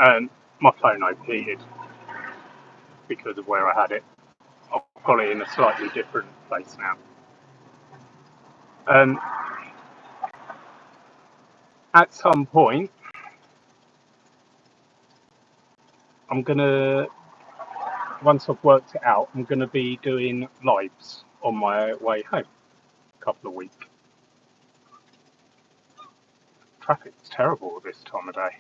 My phone overheated because of where I had it. I've got it in a slightly different place now. At some point, once I've worked it out, I'm going to be doing lives on my way home. A couple of weeks. Traffic's terrible at this time of day.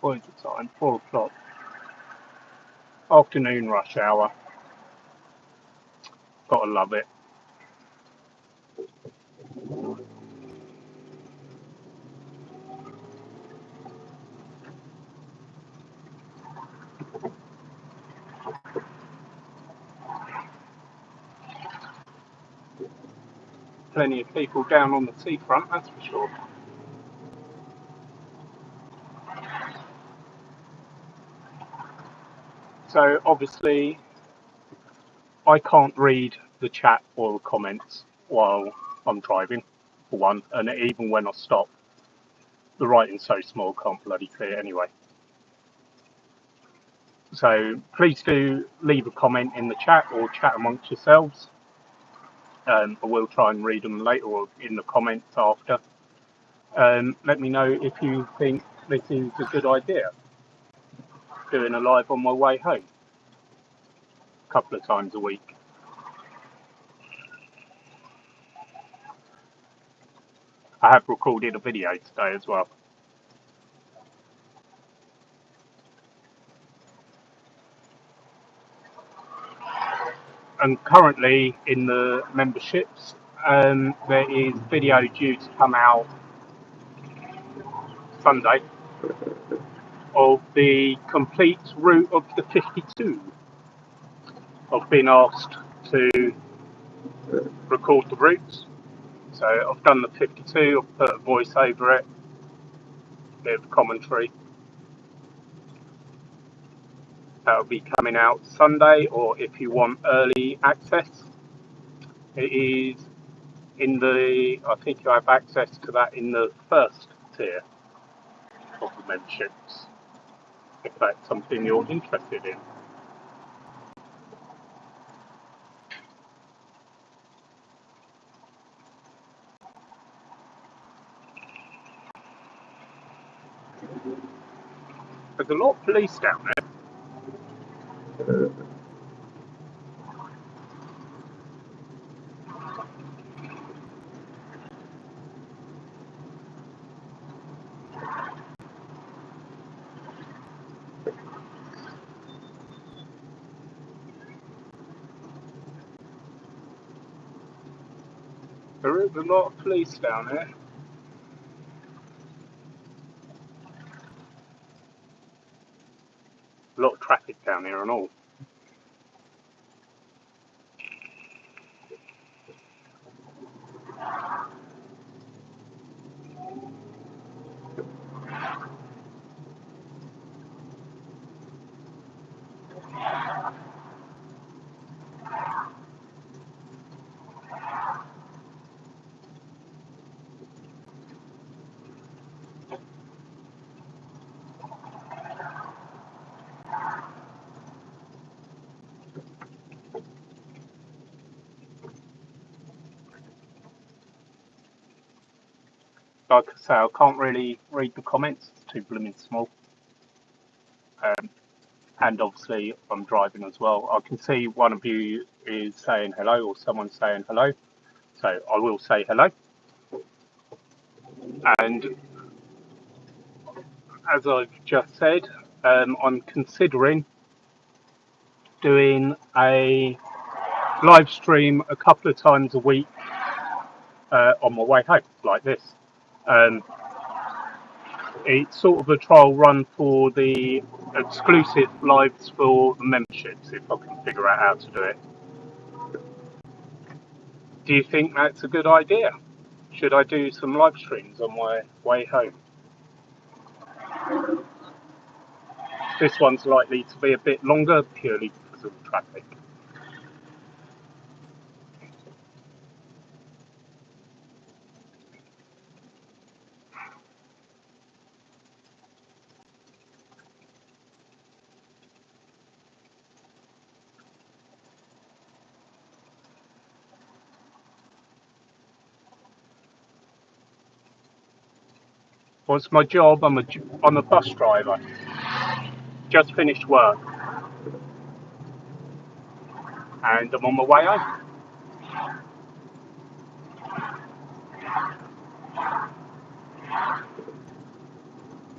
What is the time? 4 o'clock. Afternoon rush hour. Gotta love it. Plenty of people down on the seafront, that's for sure. So obviously I can't read the chat or the comments while I'm driving, for one, and even when I stop, the writing's so small, can't bloody see it anyway. So please do leave a comment in the chat or chat amongst yourselves. I will try and read them later or in the comments after. Let me know if you think this is a good idea, doing a live on my way home a couple of times a week. I have recorded a video today as well. And currently in the memberships, there is video due to come out Sunday of the complete route of the 52. I've been asked to record the routes, so I've done the 52, I've put a voice over it, a bit of commentary. That'll be coming out Sunday, or if you want early access, it is in the, I think you have access to that in the first tier of the memberships, if that's something you're interested in. There's a lot of police down there. There is a lot of police down there. A lot of traffic down here and all. Like I say, I can't really read the comments, it's too blooming small. And obviously I'm driving as well. I can see one of you is saying hello or someone's saying hello. So I will say hello. And as I've just said, I'm considering doing a live stream a couple of times a week on my way home, like this. It's sort of a trial run for the exclusive lives for the memberships, if I can figure out how to do it. Do you think that's a good idea? Should I do some live streams on my way home? This one's likely to be a bit longer purely because of the traffic. What's my job? I'm a bus driver. Just finished work, and I'm on my way home.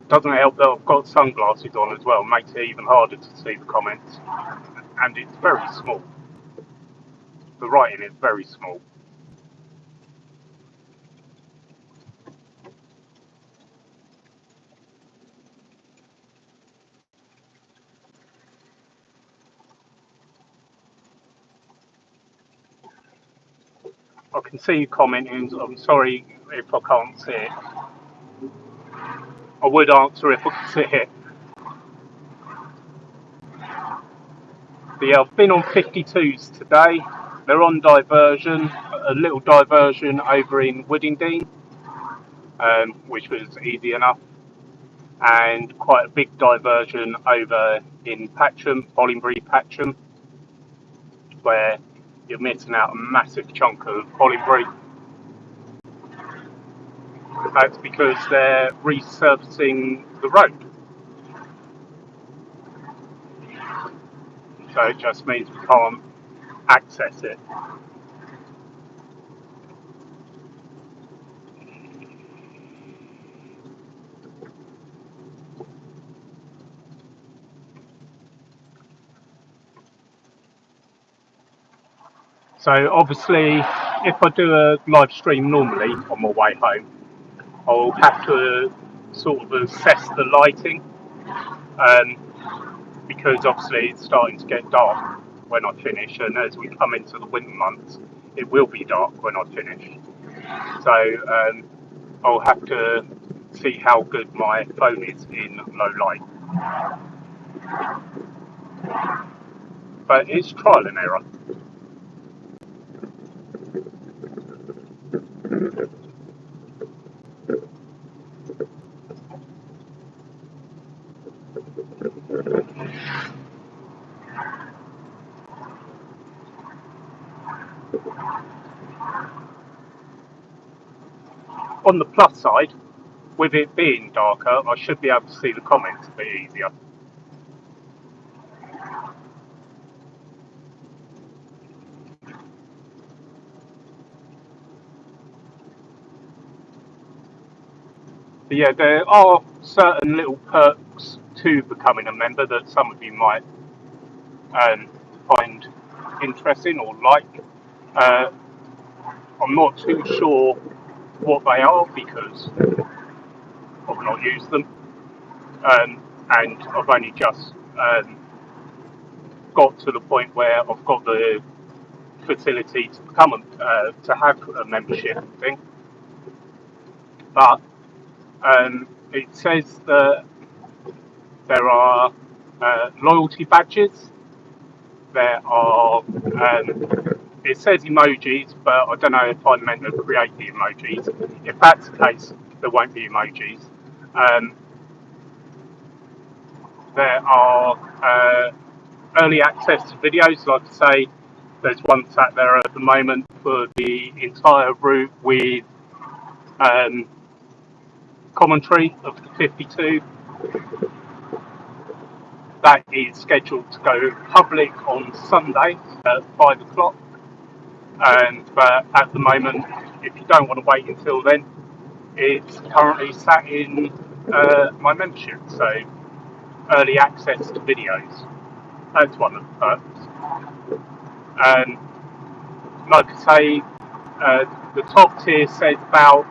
Doesn't help that I've got sunglasses on as well. Makes it even harder to see the comments, and it's very small. The writing is very small. I can see you commenting. I'm sorry if I can't see it. I would answer if I could see it. But yeah, I've been on 52s today. They're on diversion, a little diversion over in Widdingdean, which was easy enough, and quite a big diversion over in Patcham, Bollingbury Patcham, where you're missing out a massive chunk of Bollingbury. That's because they're resurfacing the road. So it just means we can't access it. So obviously, if I do a live stream normally on my way home, I'll have to sort of assess the lighting, because obviously it's starting to get dark when I finish, and as we come into the winter months, it will be dark when I finish. So I'll have to see how good my phone is in low light. But it's trial and error. On the plus side, with it being darker, I should be able to see the comments a bit easier. But yeah, there are certain little perks to becoming a member that some of you might find interesting or like. I'm not too sure what they are because I've not used them, and I've only just got to the point where I've got the facility to become to have a membership thing. But it says that there are loyalty badges. There are it says emojis, but I don't know if I'm meant to create the emojis. If that's the case, there won't be emojis. There are early access to videos. Like I say, there's one sat there at the moment for the entire route with commentary of the 52. That is scheduled to go public on Sunday at 5 o'clock. But at the moment, if you don't want to wait until then, it's currently sat in my membership. So early access to videos. That's one of the perks. Like I say, the top tier says about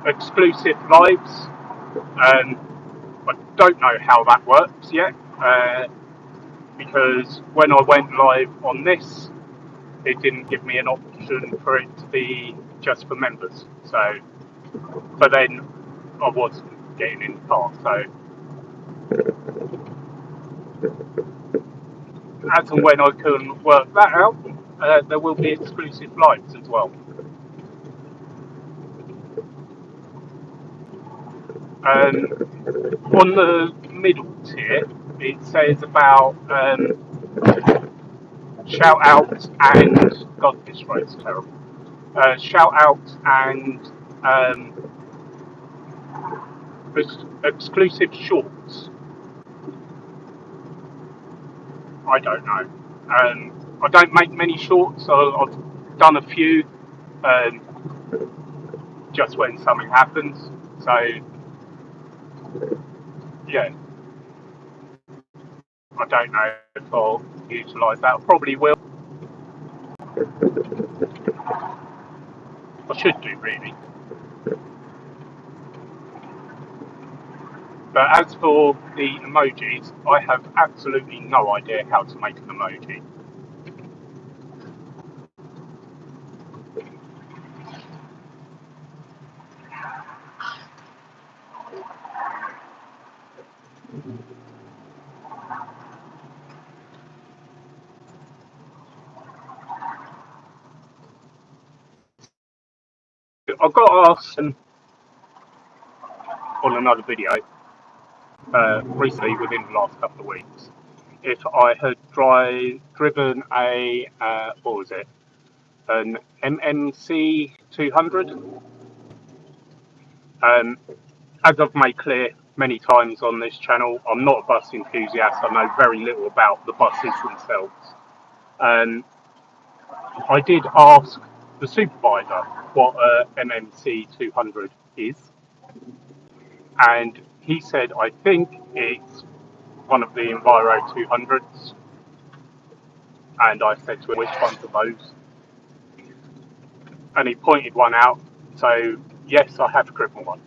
exclusive lives. I don't know how that works yet, because when I went live on this, it didn't give me an option for it to be just for members. So, but then I was getting in the car. So, as and when I can work that out, there will be exclusive lives as well. On the middle tier, it says about shout outs and God, this phrase is terrible. shout out and exclusive shorts. I don't know. I don't make many shorts. I've done a few just when something happens. So yeah, I don't know if I'll utilise that. I probably will. I should do really. But as for the emojis, I have absolutely no idea how to make an emoji. I got asked on another video recently within the last couple of weeks if I had driven a what was it, an MMC 200. As I've made clear many times on this channel, I'm not a bus enthusiast. I know very little about the buses themselves. I did ask the supervisor what a MMC 200 is, and he said, I think it's one of the Enviro 200s. And I said to him, which ones are those? And he pointed one out. So, yes, I have driven one.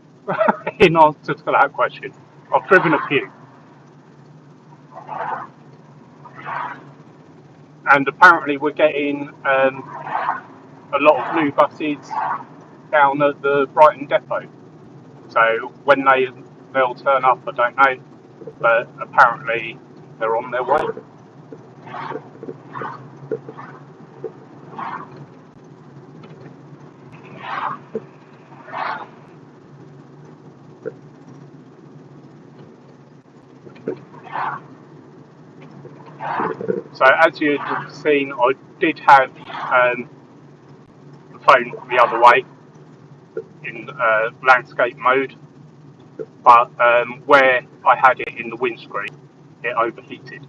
In answer to that question, I've driven a few. And apparently, we're getting a lot of new buses down at the Brighton depot. So, when they'll turn up, I don't know. But apparently, they're on their way. So, as you've seen, I did have the phone the other way in landscape mode, but where I had it in the windscreen, it overheated.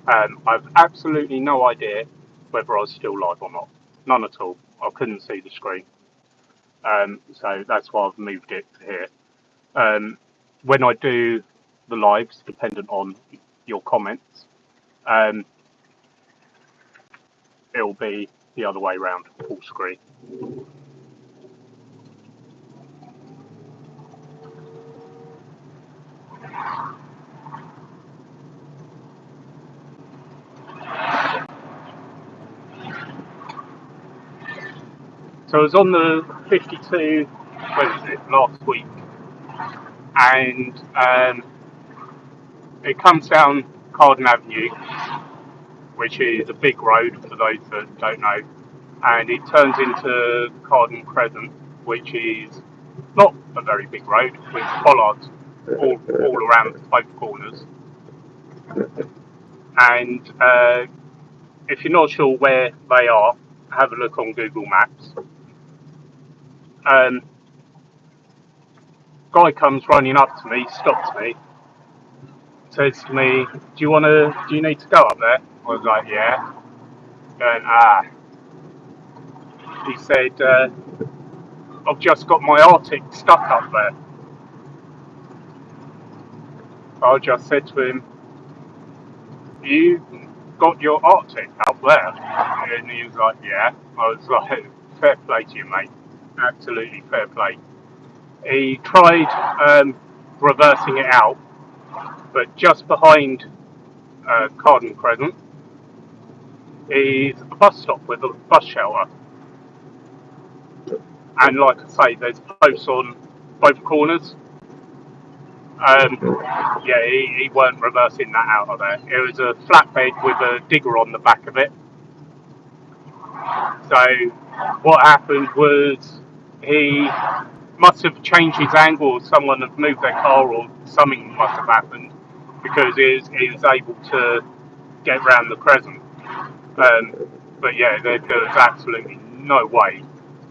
I've absolutely no idea whether I was still live or not. None at all. I couldn't see the screen. So that's why I've moved it to here. When I do the lives, dependent on your comments, it'll be the other way around, full screen. So I was on the 52, when was it, last week, and it comes down Carden Avenue, which is a big road for those that don't know, and it turns into Carden Crescent, which is not a very big road, with bollards all around both corners. And if you're not sure where they are, have a look on Google Maps. Guy comes running up to me, stops me, says to me, do you need to go up there? I was like, yeah. Going, he said, I've just got my Arctic stuck up there. I just said to him, you got your Arctic up there? And he was like, yeah. I was like, fair play to you, mate. Absolutely fair play. He tried reversing it out, but just behind Carden Crescent is a bus stop with a bus shelter. And like I say, there's posts on both corners. Yeah, he weren't reversing that out of there. It was a flatbed with a digger on the back of it. So what happened was he must have changed his angle, or someone had moved their car, or something must have happened, because he was able to get round the crescent. But yeah, there was absolutely no way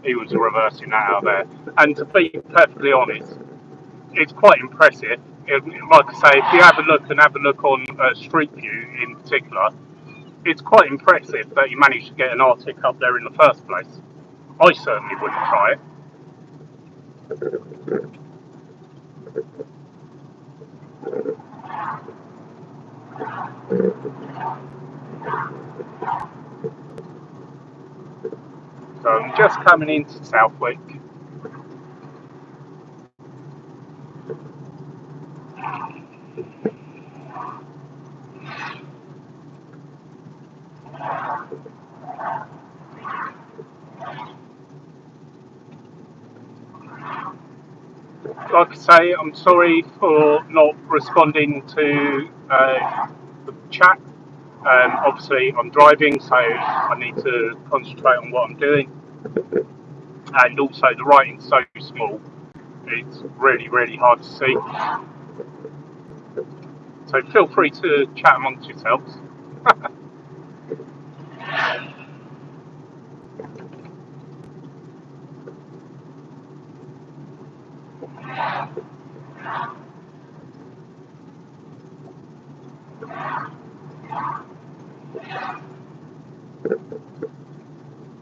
he was reversing that out there. And to be perfectly honest, it's quite impressive. Like I say, if you have a look on Street View in particular, it's quite impressive that you managed to get an Arctic up there in the first place. I certainly wouldn't try it. So I'm just coming into Southwick. Like I say, I'm sorry for not responding to the chat. Obviously, I'm driving, so I need to concentrate on what I'm doing. And also, the writing's so small, it's really, really hard to see. So feel free to chat amongst yourselves.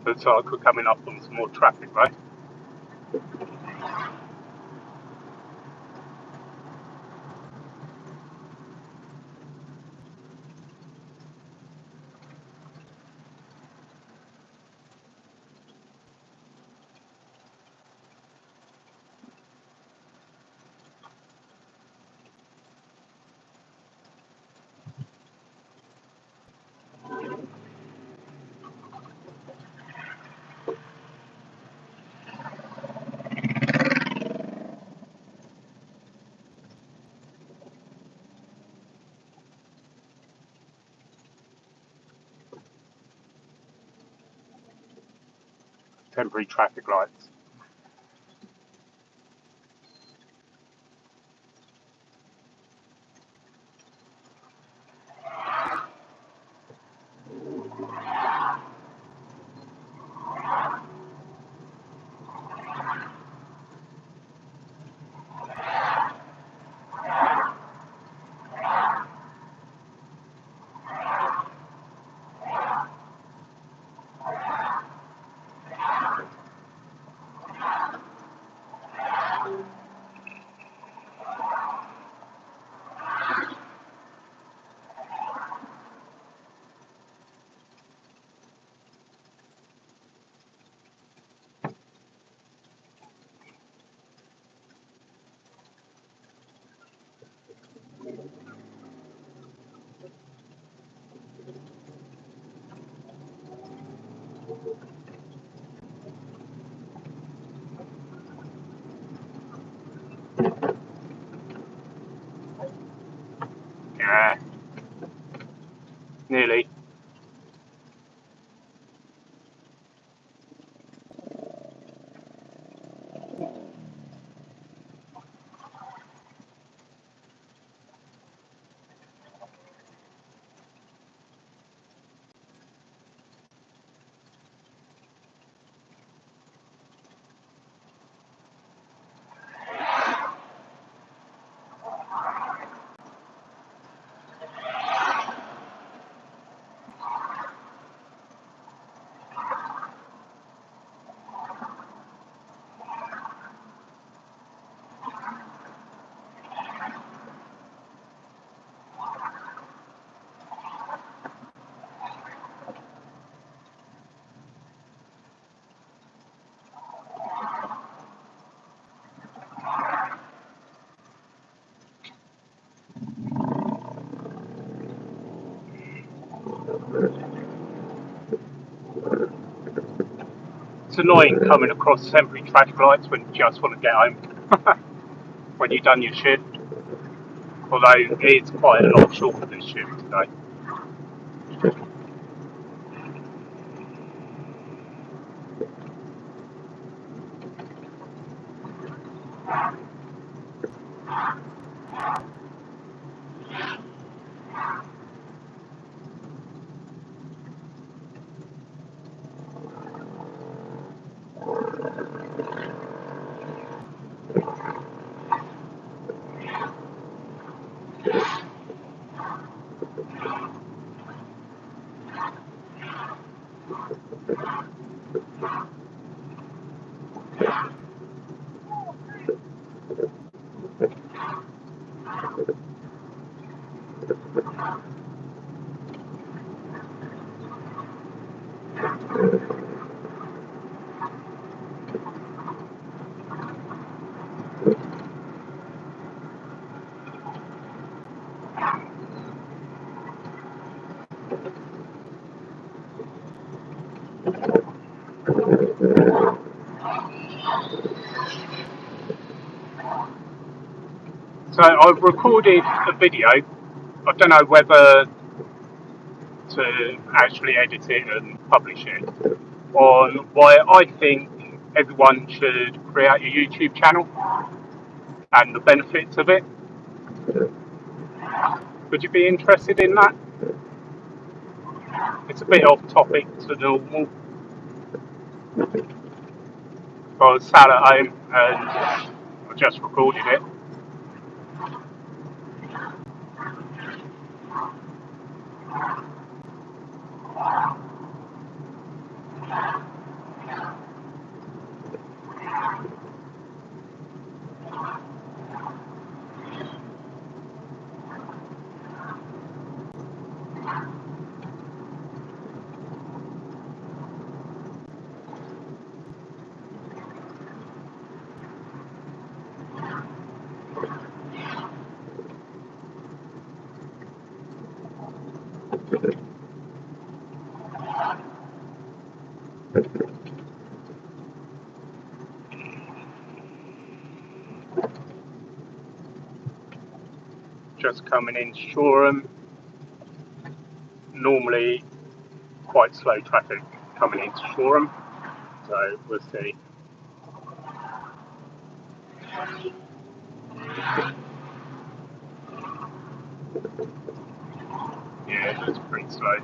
Looks like we're coming up on some more traffic, right? Temporary traffic lights. Yeah, nearly. It's annoying coming across temporary traffic lights when you just want to get home. When you've done your shift. Although it's quite a lot shorter this shift today. So I've recorded a video. I don't know whether to actually edit it and publish it, on why I think everyone should create a YouTube channel and the benefits of it. Would you be interested in that? It's a bit off topic to normal. I was sat at home and I just recorded it. Just coming in Shoreham. Normally quite slow traffic coming into Shoreham, so we'll see. Yeah, it looks pretty slow.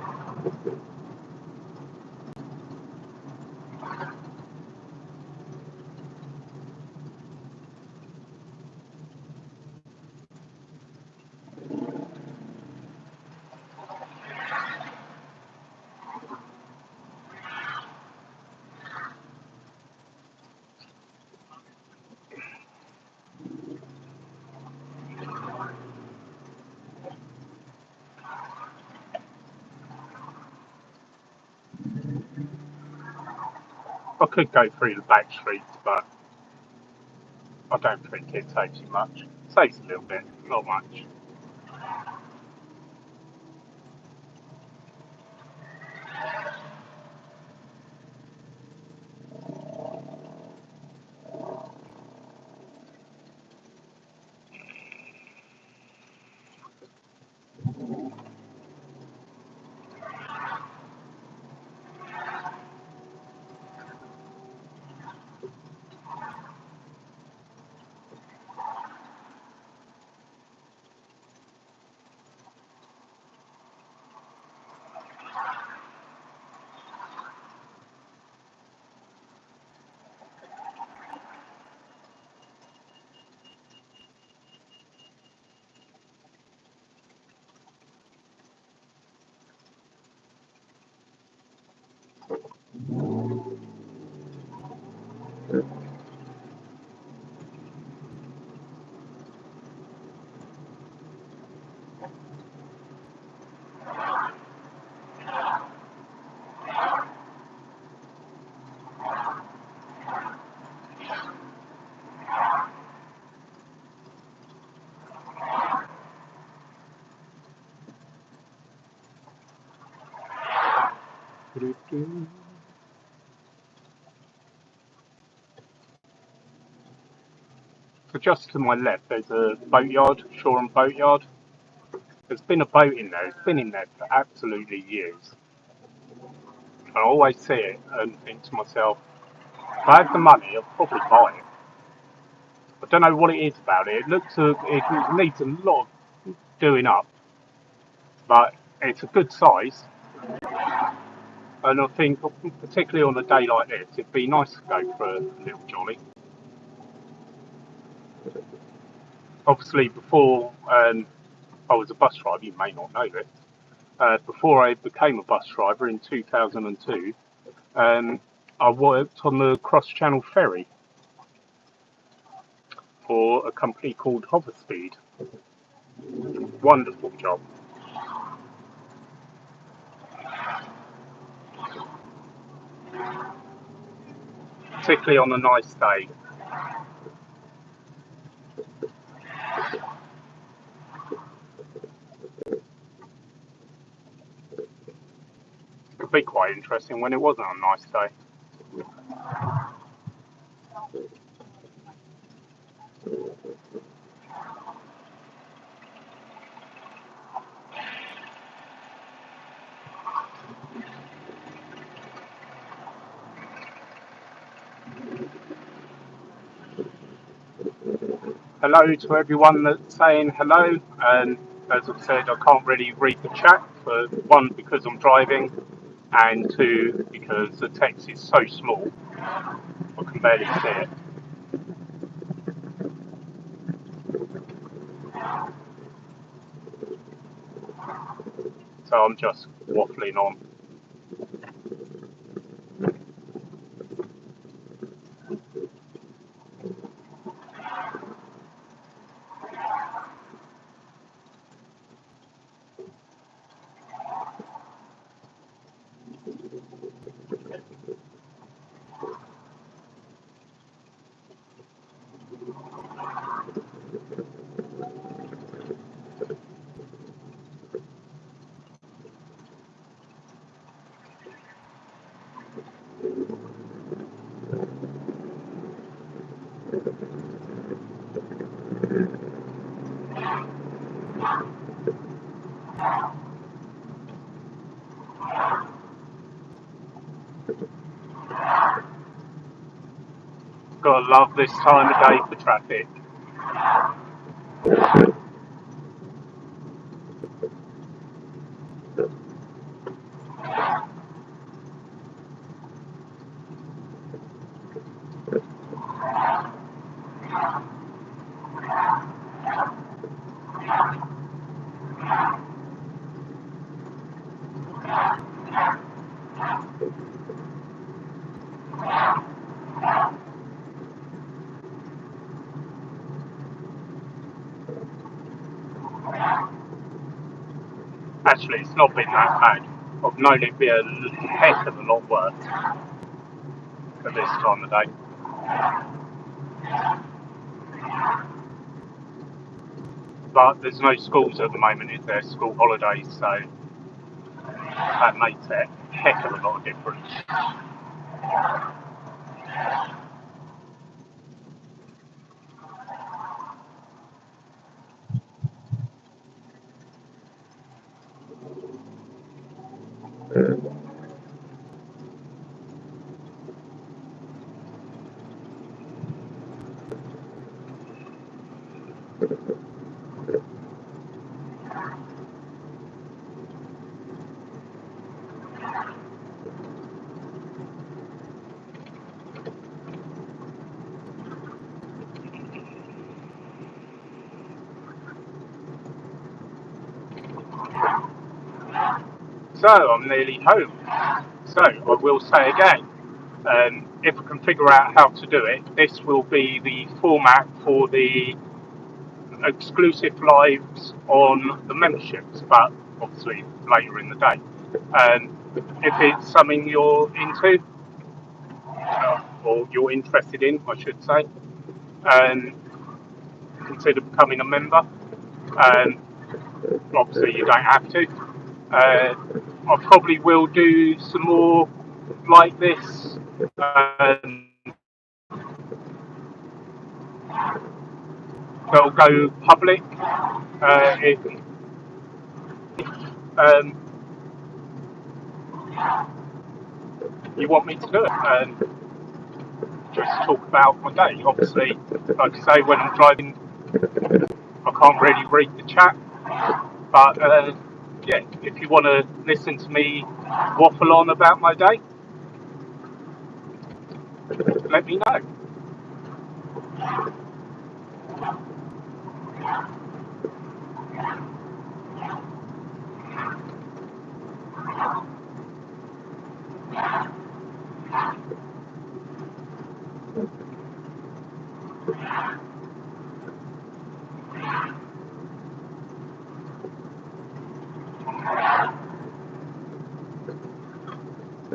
I could go through the back streets, but I don't think it saves you much. It saves a little bit, not much. So just to my left, there's a boatyard, Shoreham boatyard. There's been a boat in there. It's been in there for absolutely years. I always see it and think to myself, if I had the money, I'd probably buy it. I don't know what it is about it. It needs a lot of doing up, but it's a good size. And I think, particularly on a day like this, it'd be nice to go for a little jolly. Obviously, before I was a bus driver, you may not know this. Before I became a bus driver in 2002, I worked on the cross-channel ferry for a company called Hoverspeed. Wonderful job, particularly on a nice day. It could be quite interesting when it wasn't a nice day. Hello to everyone that's saying hello. And as I've said, I can't really read the chat, for one, because I'm driving, and two, because the text is so small, I can barely see it. So I'm just waffling on. Gotta love this time of day for traffic. Actually, it's not been that bad. I've known it be a heck of a lot worse for this time of day. But there's no schools at the moment, is there? School holidays, so that makes it a heck of a lot of difference. So I'm nearly home. So I will say again, if I can figure out how to do it, this will be the format for the exclusive lives on the memberships, but obviously later in the day. If it's something you're into, or you're interested in, I should say, consider becoming a member. Obviously, you don't have to. I probably will do some more like this. That'll go public. If um, you want me to do it, just talk about my day. Obviously, like I say, when I'm driving, I can't really read the chat. But yeah, if you want to listen to me waffle on about my day, let me know.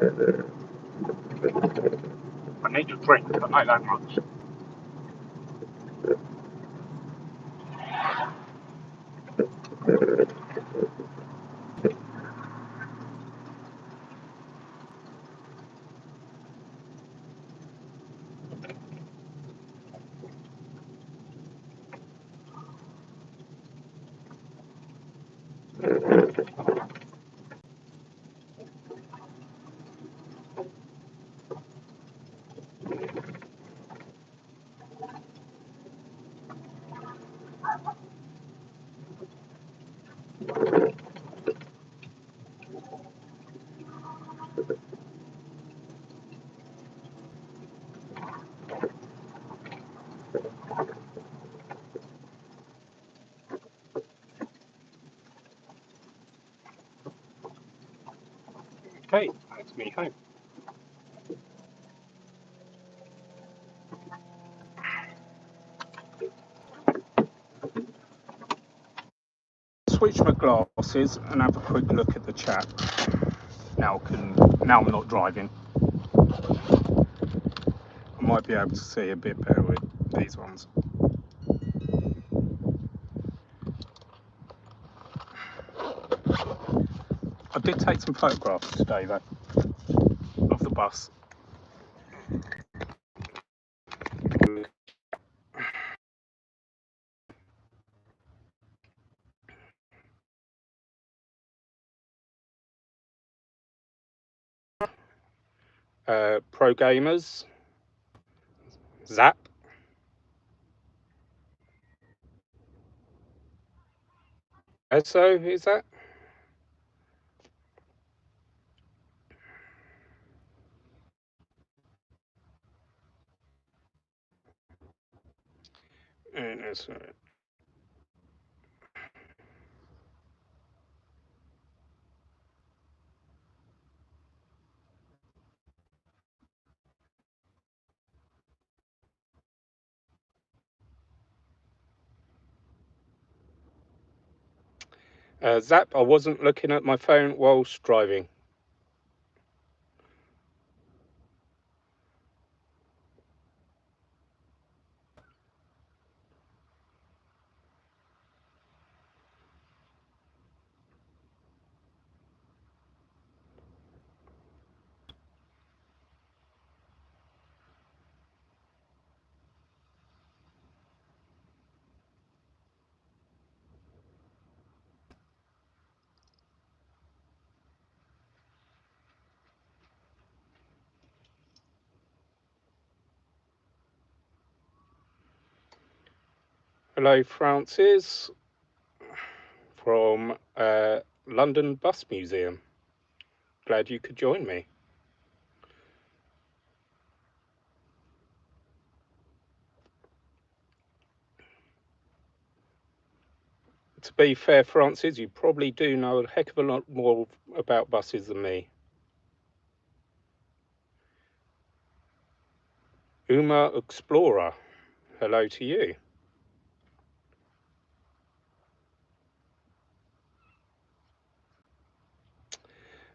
I need a drink, I know that much. Okay, that's me home. Switch my glasses and have a quick look at the chat. Now I'm not driving. I might be able to see a bit better with these ones. I did take some photographs today though of the bus. Pro Gamers, Zap, Eso, is that? Zap, I wasn't looking at my phone whilst driving. Hello, Francis, from London Bus Museum. Glad you could join me. To be fair, Francis, you probably do know a heck of a lot more about buses than me. Uma Explorer, hello to you.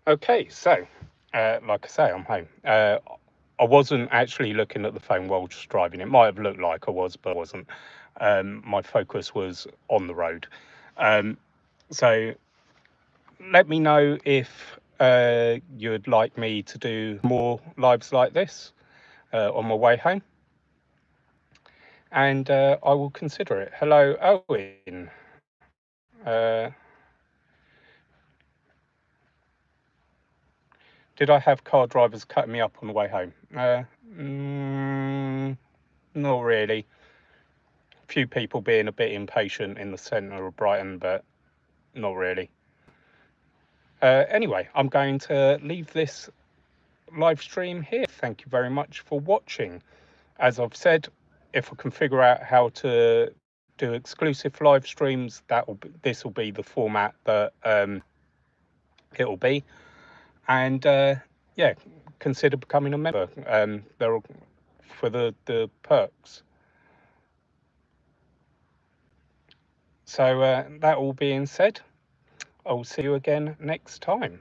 Okay, so, like I say, I'm home. I wasn't actually looking at the phone while just driving. It might have looked like I was, but I wasn't. My focus was on the road. So let me know if you'd like me to do more lives like this on my way home. And I will consider it. Hello, Owen. Did I have car drivers cutting me up on the way home? Not really. A few people being a bit impatient in the centre of Brighton, but not really. Anyway, I'm going to leave this live stream here. Thank you very much for watching. As I've said, if I can figure out how to do exclusive live streams, this will be the format that it'll be. And yeah, consider becoming a member. They're for the perks. So that all being said, I'll see you again next time.